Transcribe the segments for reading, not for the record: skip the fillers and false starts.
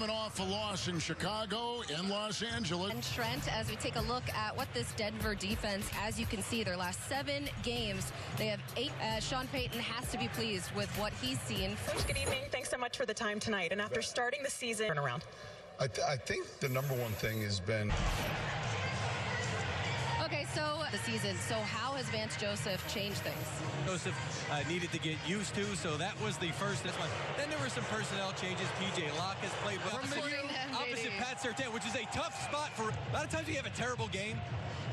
coming off a loss in Chicago, in Los Angeles. And Trent, as we take a look at what this Denver defense, as you can see, their last 7 games, they have 8. Sean Payton has to be pleased with what he's seen. Coach, good evening. Thanks so much for the time tonight. And after starting the season, turn around. I think the number one thing has been... Okay, so the season. So how has Vance Joseph changed things? Joseph needed to get used to, so that was the first. Then there were some personnel changes. P.J. Locke has played well. Opposite Pat Surtain, which is a tough spot for... A lot of times you have a terrible game,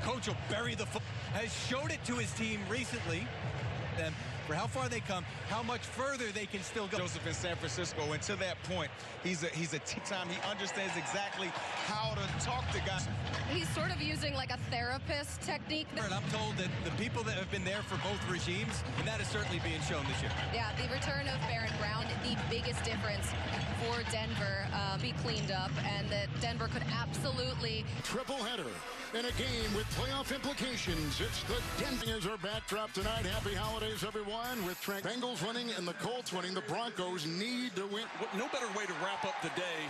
coach will bury the foot. Has showed it to his team recently. Them for how far they come, how much further they can still go. Joseph in San Francisco, and to that point, he's a time. He understands exactly how to talk to guys. He's sort of using like a therapist technique. And I'm told that the people that have been there for both regimes, and that is certainly being shown this year. Yeah, the return of Barron Brown, the biggest difference for Denver, be cleaned up, and that Denver could absolutely... Triple header in a game with playoff implications. It's the Denver as our backdrop tonight. Happy holidays, everyone. With Trent, Bengals winning and the Colts winning, the Broncos need to win. No better way to wrap up the day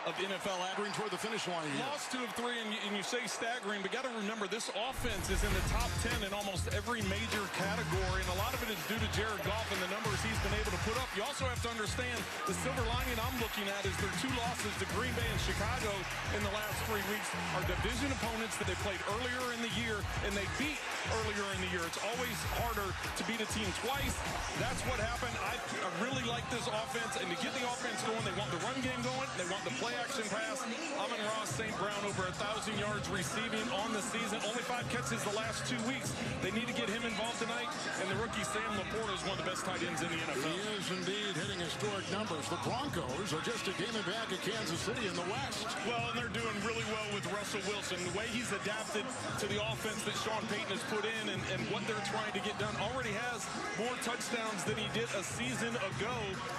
of NFL staggering toward the finish line. Lost 2 of 3, and you say staggering, but got to remember this offense is in the top 10 in almost every major category, and a lot of it is due to Jared Goff and the numbers he's been able to put up. You also have to understand the silver lining I'm looking at is their 2 losses to Green Bay and Chicago in the last 3 weeks are division opponents that they played earlier in the year, and they beat earlier in the year. It's always harder to beat a team twice. That's what happened. I really like this offense, and to get the offense going, they want the run game going, they want the play-action pass. Amon-Ra St. Brown over 1,000 yards receiving on the season. Only 5 catches the last 2 weeks. They need to get him involved tonight, and the rookie Sam Laporta is one of the best tight ends in the NFL. He is indeed hitting historic numbers. The Broncos are just a game back at Kansas City in the West. Well, and they're doing really well with Russell Wilson. The way he's adapted to the offense that Sean Payton has put in and what they're trying to get done, already has more touchdowns than he did a season ago,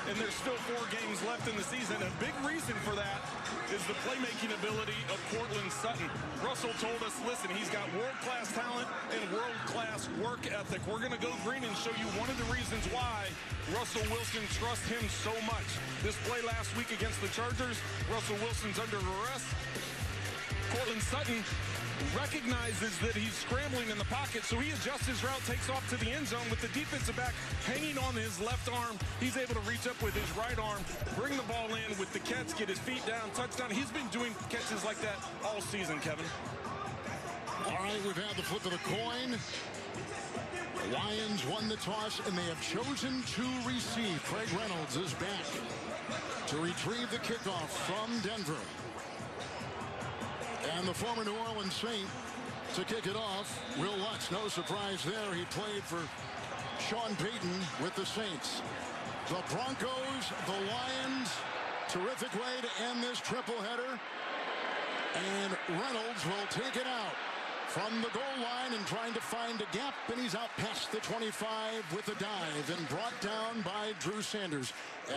and there's still 4 games left in the season. A big reason for that is the playmaking ability of Cortland Sutton. Russell told us, listen, he's got world-class talent and world-class work ethic. We're going to go green and show you one of the reasons why Russell Wilson trusts him so much. This play last week against the Chargers, Russell Wilson's under arrest. Cortland Sutton recognizes that he's scrambling in the pocket, so he adjusts his route, takes off to the end zone with the defensive back hanging on his left arm. He's able to reach up with his right arm, bring the ball in with the catch, get his feet down, touchdown. He's been doing catches like that all season, Kevin. All right, we've had the flip of the coin. The Lions won the toss, and they have chosen to receive. Craig Reynolds is back to retrieve the kickoff from Denver. And the former New Orleans Saint to kick it off, Will Lutz. No surprise there. He played for Sean Payton with the Saints. The Broncos, the Lions, terrific way to end this triple header. And Reynolds will take it out from the goal line and trying to find a gap, and he's out past the 25 with a dive and brought down by Drew Sanders.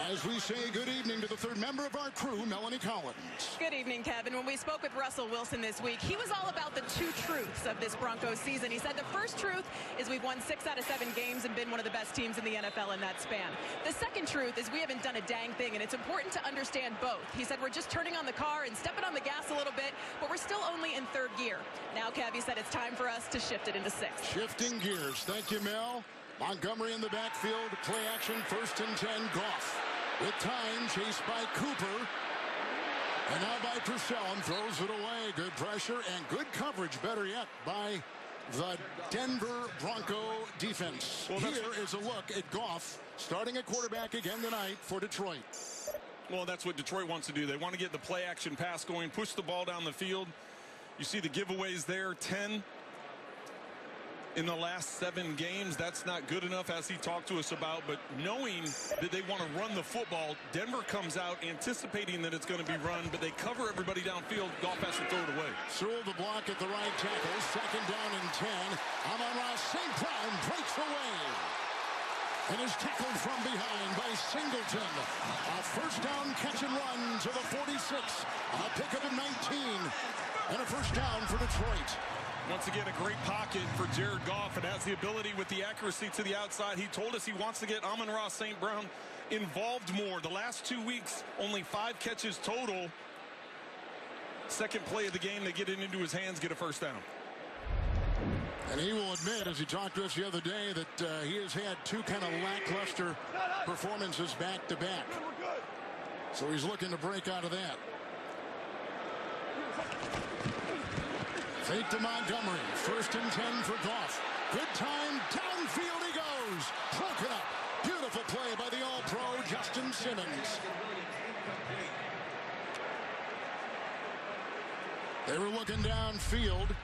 As we say good evening to the third member of our crew, Melanie Collins. Good evening, Kevin. When we spoke with Russell Wilson this week, he was all about the 2 truths of this Broncos season. He said the first truth is we've won 6 out of 7 games and been one of the best teams in the NFL in that span. The second truth is we haven't done a dang thing, and it's important to understand both. He said we're just turning on the car and stepping on the gas a little bit, but we're still only in 3rd gear. Now, Kev, he said it's time for us to shift it into 6th. Shifting gears. Thank you, Mel. Montgomery in the backfield. Play action, 1st and 10. Goff with time, chased by Cooper. And now by Purcell, and throws it away. Good pressure and good coverage, better yet, by the Denver Bronco defense. Well, here is a look at Goff starting at quarterback again tonight for Detroit. Well, that's what Detroit wants to do. They want to get the play action pass going, push the ball down the field. You see the giveaways there, 10 in the last 7 games. That's not good enough, as he talked to us about, but knowing that they want to run the football, Denver comes out anticipating that it's going to be run, but they cover everybody downfield. Goff has to throw it away. Through the block at the right tackle, 2nd down and 10. Amon-Ra St. Brown breaks away and is tackled from behind by Singleton. A 1st down catch and run to the 46. A pickup of 19 and a 1st down for Detroit. Once again, a great pocket for Jared Goff, and has the ability with the accuracy to the outside. He told us he wants to get Amon-Ra St. Brown involved more. The last 2 weeks, only 5 catches total. Second play of the game, they get it into his hands, get a first down. And he will admit, as he talked to us the other day, that he has had 2 kind of lackluster performances back-to-back. So he's looking to break out of that. Fake to Montgomery. 1st and 10 for Goff. Good time. Downfield he goes. Broken up. Beautiful play by the All-Pro Justin Simmons. They were looking downfield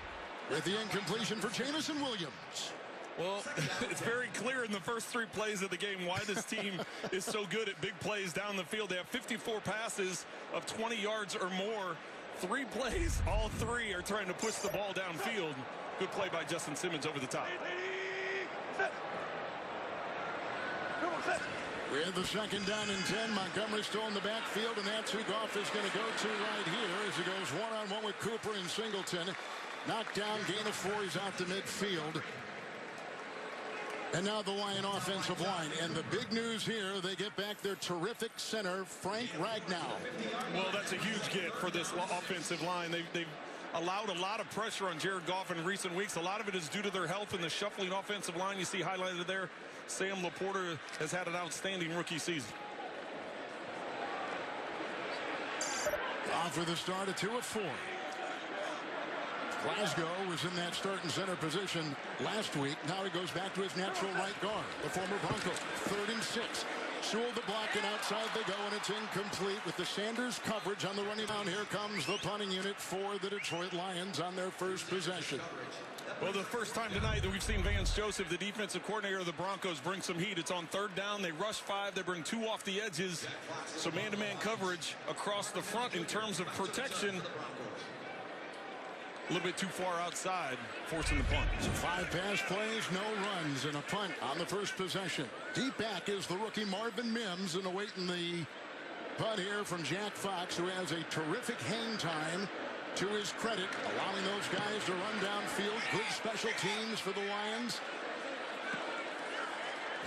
with the incompletion for Jameson Williams. Well, it's very clear in the first 3 plays of the game why this team is so good at big plays down the field. They have 54 passes of 20 yards or more. 3 plays, all 3 are trying to push the ball downfield. Good play by Justin Simmons over the top. We have the 2nd down and 10. Montgomery still in the backfield, and that's who Goff is going to go to right here as he goes one-on-one with Cooper and Singleton. Knocked down, gain of 4. He's out to midfield. And now the Lion offensive line. And the big news here, they get back their terrific center, Frank Ragnow. Well, that's a huge get for this offensive line. They've allowed a lot of pressure on Jared Goff in recent weeks. A lot of it is due to their health in the shuffling offensive line. You see highlighted there, Sam Laporta has had an outstanding rookie season. Off with a start of 2 of 4. Glasgow was in that starting center position last week. Now he goes back to his natural right guard, the former Bronco. 3rd and 6. Sewell the block, and outside they go, and it's incomplete with the Sanders coverage on the running down. Here comes the punting unit for the Detroit Lions on their first possession. Well, the first time tonight that we've seen Vance Joseph, the defensive coordinator of the Broncos, bring some heat. It's on 3rd down. They rush 5. They bring 2 off the edges. So man-to-man coverage across the front in terms of protection. A little bit too far outside, forcing the punt. So 5 pass plays, no runs, and a punt on the first possession. Deep back is the rookie Marvin Mims, and awaiting the punt here from Jack Fox, who has a terrific hang time to his credit, allowing those guys to run downfield. Good special teams for the Lions.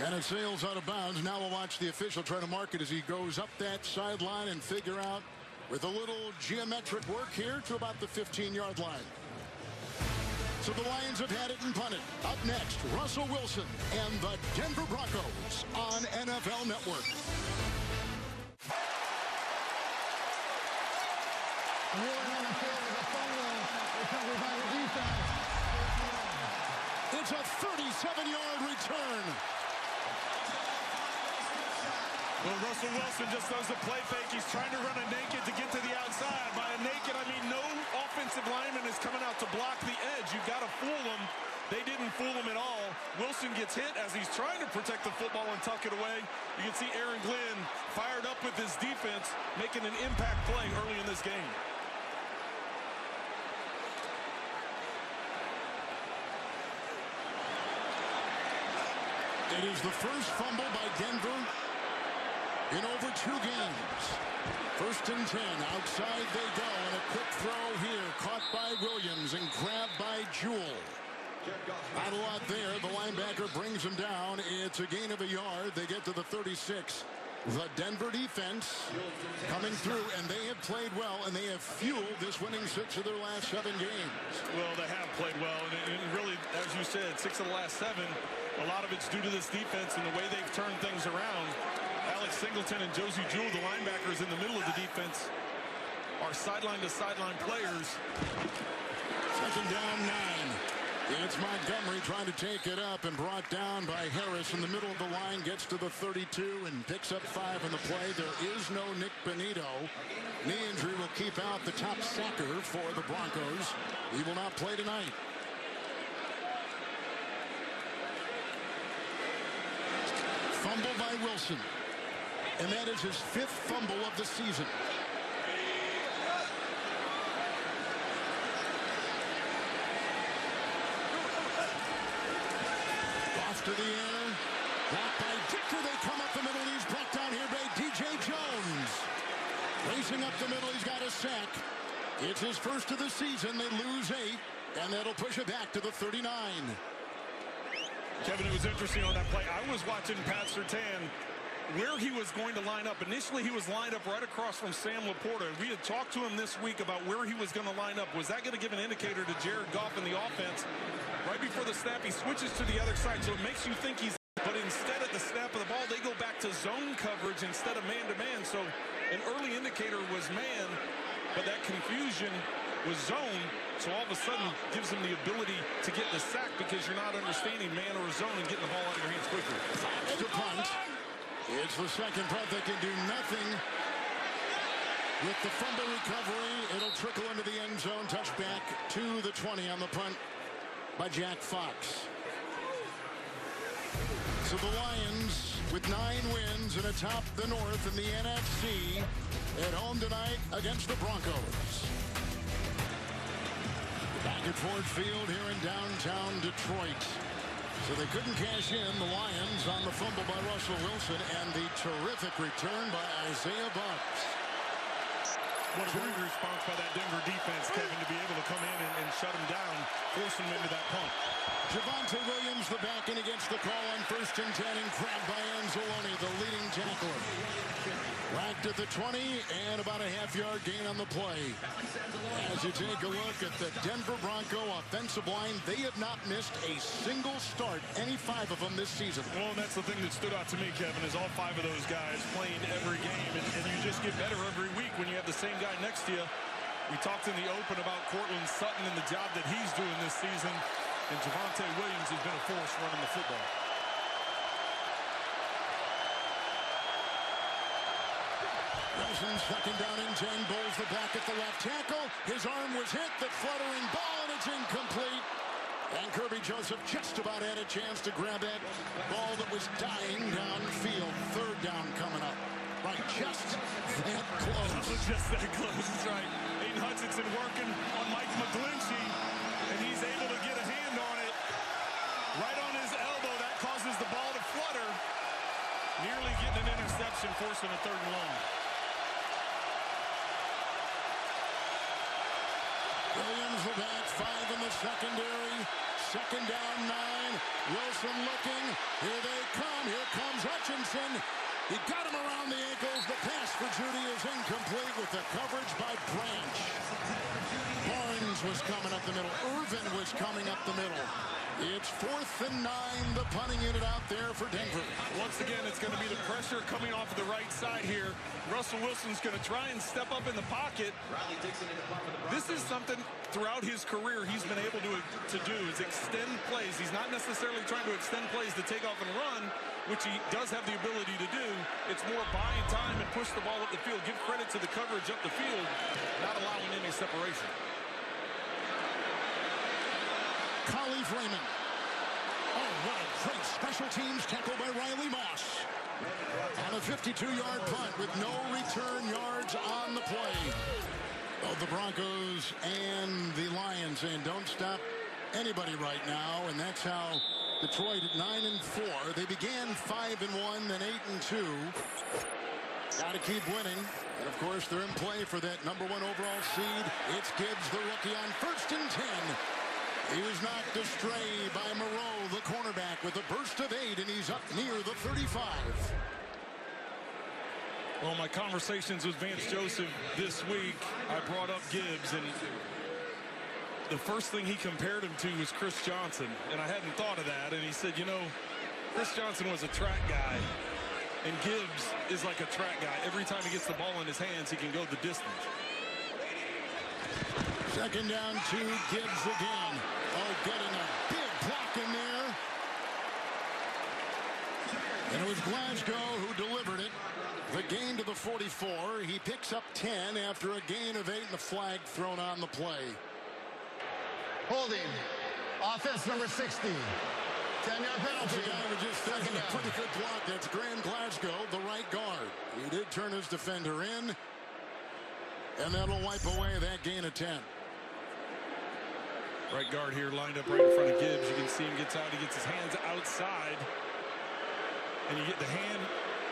And it sails out of bounds. Now we'll watch the official try to mark it as he goes up that sideline and figure out, with a little geometric work here, to about the 15-yard line. So the Lions have had it and punted. Up next, Russell Wilson and the Denver Broncos on NFL Network. It's a 37-yard return. Well, Russell Wilson just does a play fake. He's trying to run a naked to get to the outside. By a naked, I mean no offensive lineman is coming out to block the edge. You've got to fool them. They didn't fool him at all. Wilson gets hit as he's trying to protect the football and tuck it away. You can see Aaron Glenn fired up with his defense, making an impact play early in this game. It is the first fumble by Denver in over 2 games. 1st and 10. Outside they go, and a quick throw here. Caught by Williams and grabbed by Jewell. Not a lot there. The linebacker brings him down. It's a gain of a yard. They get to the 36. The Denver defense coming through, and they have played well, and they have fueled this winning 6 of their last 7 games. Well, they have played well, and really, as you said, 6 of the last 7. A lot of it's due to this defense and the way they've turned things around. Alex Singleton and Josie Jewell, the linebackers in the middle of the defense, are sideline-to-sideline players. 2nd down, 9. It's Montgomery trying to take it up and brought down by Harris in the middle of the line. Gets to the 32 and picks up 5 in the play. There is no Nick Benito. Knee injury will keep out the top sacker for the Broncos. He will not play tonight. Fumble by Wilson. And that is his 5th fumble of the season. Off to the air. Blocked by Dicker. They come up the middle. He's brought down here by DJ Jones. Racing up the middle. He's got a sack. It's his first of the season. They lose 8. And that'll push it back to the 39. Kevin, it was interesting on that play. I was watching Pat Surtain where he was going to line up. Initially, he was lined up right across from Sam Laporta. We had talked to him this week about where he was going to line up. Was that going to give an indicator to Jared Goff in the offense? Right before the snap, he switches to the other side, so it makes you think he's... But instead, at the snap of the ball, they go back to zone coverage instead of man-to-man. So an early indicator was man, but that confusion was zone. So all of a sudden, gives him the ability to get the sack because you're not understanding man or zone and getting the ball out of your hands quickly. It's a punt. It's the second punt. They can do nothing with the fumble recovery. It'll trickle into the end zone. Touchback to the 20 on the punt by Jack Fox. So the Lions, with 9 wins and atop the North in the NFC, at home tonight against the Broncos. Back at Ford Field here in downtown Detroit. So they couldn't cash in. The Lions on the fumble by Russell Wilson and the terrific return by Isaiah Bugs. What a great response by that Denver defense, Kevin, to be able to come in and shut him down, forcing him into that punt. Javonte Williams, the back in against the call on 1st and 10, and grabbed by Anzalone, the leading tackler. Racked at the 20 and about a half-yard gain on the play. As you take a look at the Denver Bronco offensive line, they have not missed a single start, any 5 of them this season. Well, and that's the thing that stood out to me, Kevin, is all 5 of those guys playing every game, and you just get better every week when you have the same guy next to you. We talked in the open about Courtland Sutton and the job that he's doing this season, and Javonte Williams has been a force running the football. Wilson, second down and 10, bowls the back at the left tackle. His arm was hit, the fluttering ball, and it's incomplete. And Kirby Joseph just about had a chance to grab that ball that was dying downfield. 3rd down coming up. Right, just that close. Just that close, that's right. Aiden Hutchinson working on Mike McGlinchey, and he's able to get a hand on it. Right on his elbow, that causes the ball to flutter. Nearly getting an interception, forcing a 3rd and long. Williams the back, 5 in the secondary. 2nd down, 9. Wilson looking. Here they come. Here comes Hutchinson. He got him around the ankles. The pass for Judy is incomplete with the coverage by Branch. Barnes was coming up the middle. Irvin was coming up the middle. It's 4th and 9. The punting unit out there for Denver. Once again, it's going to be the pressure coming off of the right side here. Russell Wilson's going to try and step up in the pocket. This is something throughout his career he's been able to do, is extend plays. He's not necessarily trying to extend plays to take off and run, which he does have the ability to do. It's more buying time and push the ball up the field. Give credit to the coverage up the field, not allowing any separation. Collie Freeman. Oh, what a great special teams tackle by Riley Moss. On a 52-yard punt with no return yards on the play. Both the Broncos and the Lions saying don't stop anybody right now, and that's how Detroit at 9-4. They began 5-1, then 8-2. Got to keep winning. And, of course, they're in play for that #1 overall seed. It's Gibbs, the rookie, on 1st and 10. He was knocked astray by Moreau, the cornerback, with a burst of 8, and he's up near the 35. Well, my conversations with Vance Joseph this week, I brought up Gibbs, and the first thing he compared him to was Chris Johnson, and I hadn't thought of that. And he said, you know, Chris Johnson was a track guy, and Gibbs is like a track guy. Every time he gets the ball in his hands, he can go the distance. 2nd down, 2, Gibbs again. Oh, getting a big block in there. And it was Glasgow who delivered it. The gain to the 44. He picks up 10 after a gain of 8 and the flag thrown on the play. Holding. Offense number 60. 10-yard penalty. The guy was just taking a pretty good block. That's Graham Glasgow, the right guard. He did turn his defender in. And that'll wipe away that gain of 10. Right guard here lined up right in front of Gibbs. You can see him gets out. He gets his hands outside. And you get the hand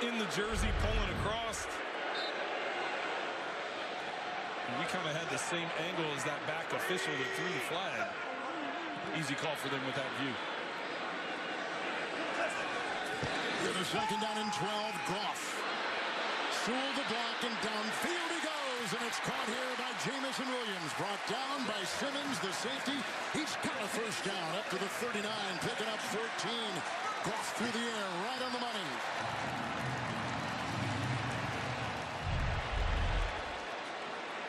in the jersey pulling across. And we kind of had the same angle as that back official that threw the flag. Easy call for them with that view. With a second down and 12, Goff. Through the block and downfield he goes, and it's caught here by Jamison Williams. Brought down by Simmons, the safety. He's got a first down up to the 39, picking up 14. Goff through the air, right on the money.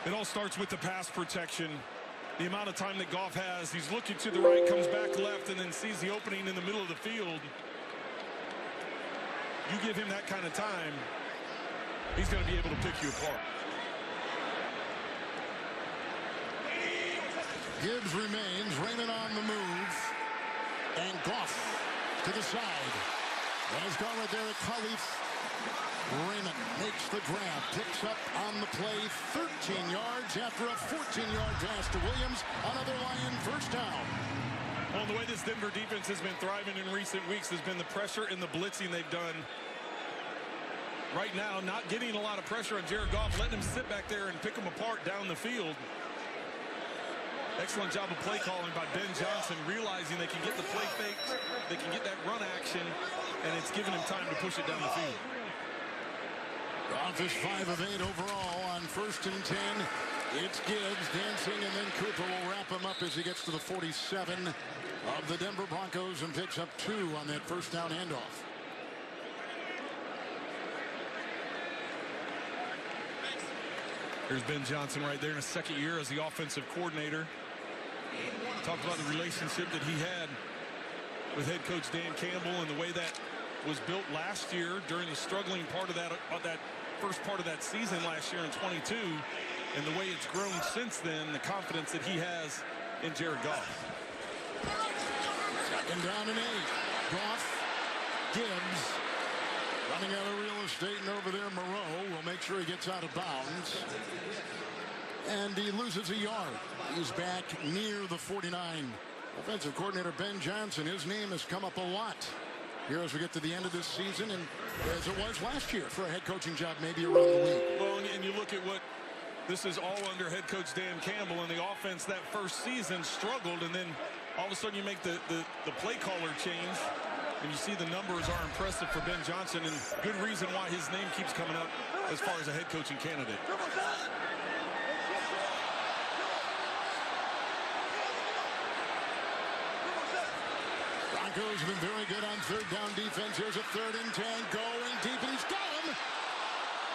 It all starts with the pass protection. The amount of time that Goff has, he's looking to the right, comes back left, and then sees the opening in the middle of the field. You give him that kind of time, he's going to be able to pick you apart. Gibbs remains. Raymond on the move. And Goff to the side. And he's gone right there at Khalif. Raymond makes the grab. Picks up on the play 13 yards after a 14-yard pass to Williams. Another Lion first down. Well, the way this Denver defense has been thriving in recent weeks has been the pressure and the blitzing they've done. Right now, not getting a lot of pressure on Jared Goff, letting him sit back there and pick him apart down the field. Excellent job of play calling by Ben Johnson, realizing they can get the play fake, they can get that run action, and it's giving him time to push it down the field. Goff is 5 of 8 overall on 1st and 10. It's Gibbs dancing, and then Cooper will wrap him up as he gets to the 47 of the Denver Broncos and picks up 2 on that first down handoff. Here's Ben Johnson right there in his second year as the offensive coordinator. Talked about the relationship that he had with head coach Dan Campbell and the way that was built last year during the struggling part of that first part of that season last year in 22, and the way it's grown since then, the confidence that he has in Jared Goff. Second down and 8. Goff, Gibbs, running out of real estate, and over there Moreau will make sure he gets out of bounds. And he loses a yard. He's back near the 49. Offensive coordinator Ben Johnson, his name has come up a lot here as we get to the end of this season, and as it was last year for a head coaching job maybe around the league. Well, and you look at what this is all under head coach Dan Campbell, and the offense that first season struggled, and then all of a sudden you make the play caller change, and you see the numbers are impressive for Ben Johnson, and good reason why his name keeps coming up as far as a head coaching candidate. Broncos have been very good on third down defense. Here's a 3rd and 10 going deep, and he's got him.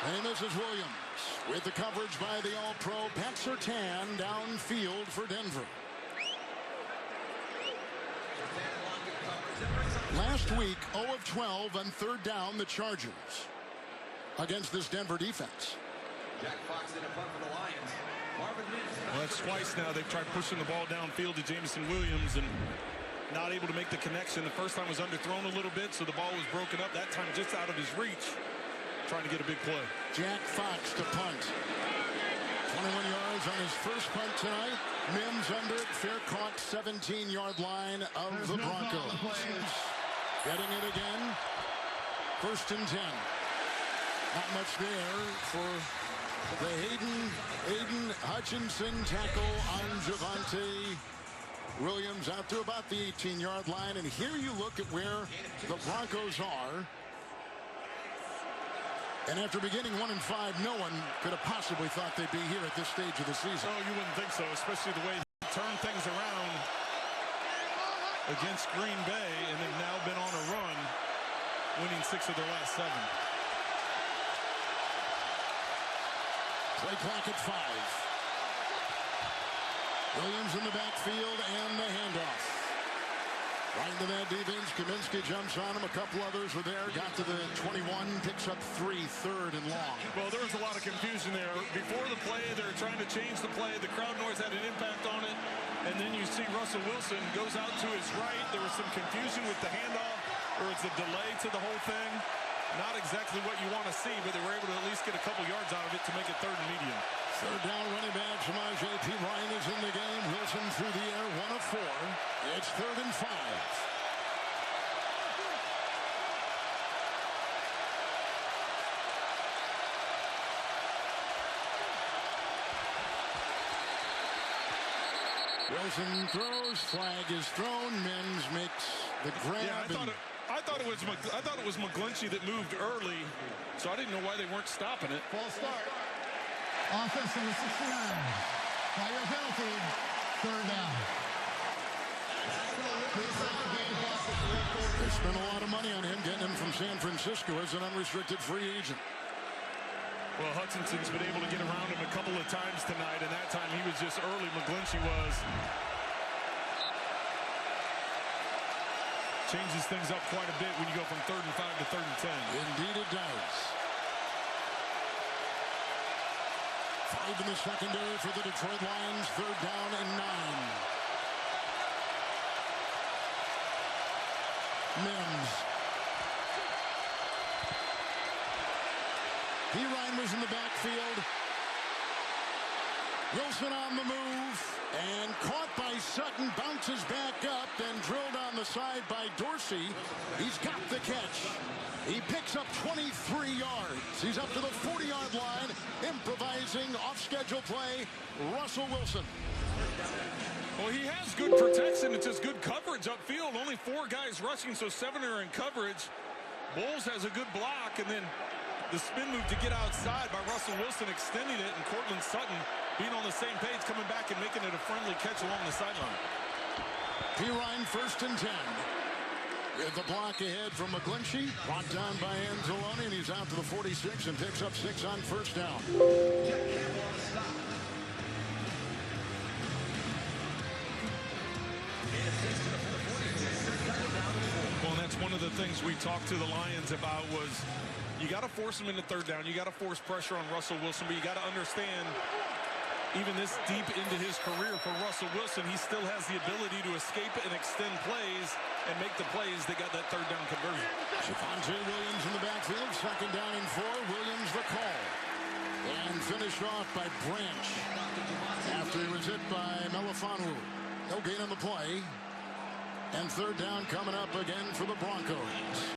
And he misses Williams with the coverage by the All-Pro Pat Surtain downfield for Denver. Last week, 0 of 12 on third down, the Chargers against this Denver defense. Well, that's twice now they've tried pushing the ball downfield to Jamison Williams and not able to make the connection. The first time was underthrown a little bit, so the ball was broken up. That time just out of his reach, trying to get a big play. Jack Fox to punt. 21 yards on his first punt tonight. Mims under it. Fair caught, 17-yard line of the Broncos. Getting it again. 1st and 10. Not much there for the Hayden Hutchinson tackle on Javonte Williams out to about the 18-yard line. And here you look at where the Broncos are. And after beginning 1-5, no one could have possibly thought they'd be here at this stage of the season. No, you wouldn't think so, especially the way he turned things around against Green Bay and have now been on a run, winning 6 of their last 7. Play clock at 5. Williams in the backfield and the handoff. Right into that defense. Kaminsky jumps on him. A couple others were there. Got to the 21. Picks up 3, 3rd and long. Well, there was a lot of confusion there. Before the play, they were trying to change the play. The crowd noise had an impact on it. And then you see Russell Wilson goes out to his right. There was some confusion with the handoff, or it's a delay to the whole thing. Not exactly what you want to see, but they were able to at least get a couple yards out of it to make it 3rd and medium. Third down running back. Samaje Perine is in the game. Wilson through the air, 1 of 4. It's 3rd and 5. Wilson throws. Flag is thrown. Mims makes the grab. Yeah, I thought it was McGlinchey that moved early, so I didn't know why they weren't stopping it. False start. Offense number 69. By your penalty, third down. They spent a lot of money on him, getting him from San Francisco as an unrestricted free agent. Well, Hutchinson's been able to get around him a couple of times tonight, and that time he was just early. McGlinchey was. Changes things up quite a bit when you go from 3rd and 5 to 3rd and 10. Indeed it does. 5 in the secondary for the Detroit Lions. 3rd down and 9. Mims. Pirine was in the backfield. Wilson on the move and caught by Sutton, bounces back up, then drilled on the side by Dorsey. He's got the catch. He picks up 23 yards. He's up to the 40-yard line, improvising off-schedule play. Russell Wilson. Well, he has good protection. It's just good coverage upfield. Only 4 guys rushing, so 7 are in coverage. Bowles has a good block, and then the spin move to get outside by Russell Wilson, extending it, and Cortland Sutton being on the same page, coming back and making it a friendly catch along the sideline. Pirine 1st and 10. With the block ahead from McGlinchey, brought down by Anzalone, and he's out to the 46 and picks up 6 on 1st down. Well, and that's one of the things we talked to the Lions about was you got to force him into 3rd down. You got to force pressure on Russell Wilson, but you got to understand, even this deep into his career for Russell Wilson, he still has the ability to escape and extend plays and make the plays that got that 3rd down conversion. Javonte Williams in the backfield, 2nd down and 4. Williams the call. And finished off by Branch after he was hit by Melifanu. No gain on the play. And 3rd down coming up again for the Broncos.